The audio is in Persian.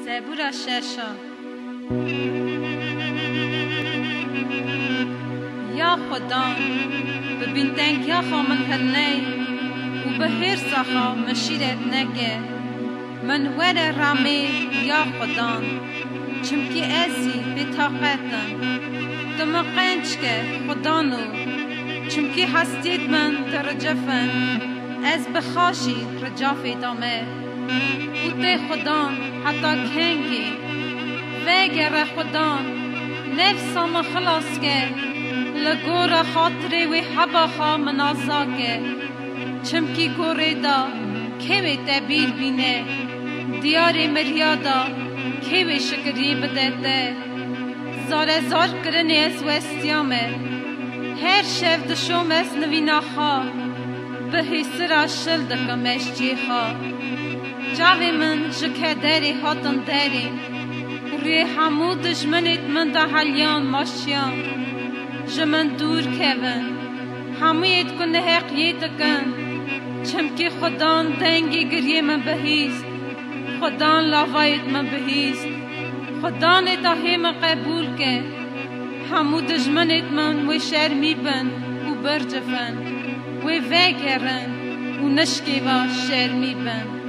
زبور ششا. یا خدا ببین دنگیا خامن هرنی و به هر ساخا مشیرت نگه من ور رامی یا خدا چمکی ازی به طاقتن دم قنچ که خدا نو چمکی هستید من در جفن از بخاشی رجافی دامه و ته خدا حتی کنگی وگر خدا نفسم خلاص که لگور خاطری و حباخا منازا که چمکی گوری دا کهوی تبیر بینه دیاری مریادا کهوی شکری بدهده زار زار کرنی از وستیامه هر شف دشوم از نوینا خوا به حسرا شل دکمش جی خوا جاوی من جکه داری هاتن داری ری همو دشمنیت من دا حلیان ماشیان جمن دور کهون همویت کنه حقیت کن چمکی خدان دنگی گریه من بهیست خدان لاوایت من بهیست خدان اتاهی من قبول که همو دشمنت من و شرمی بن و برجفن و وگرن و نشکی و شرمی بن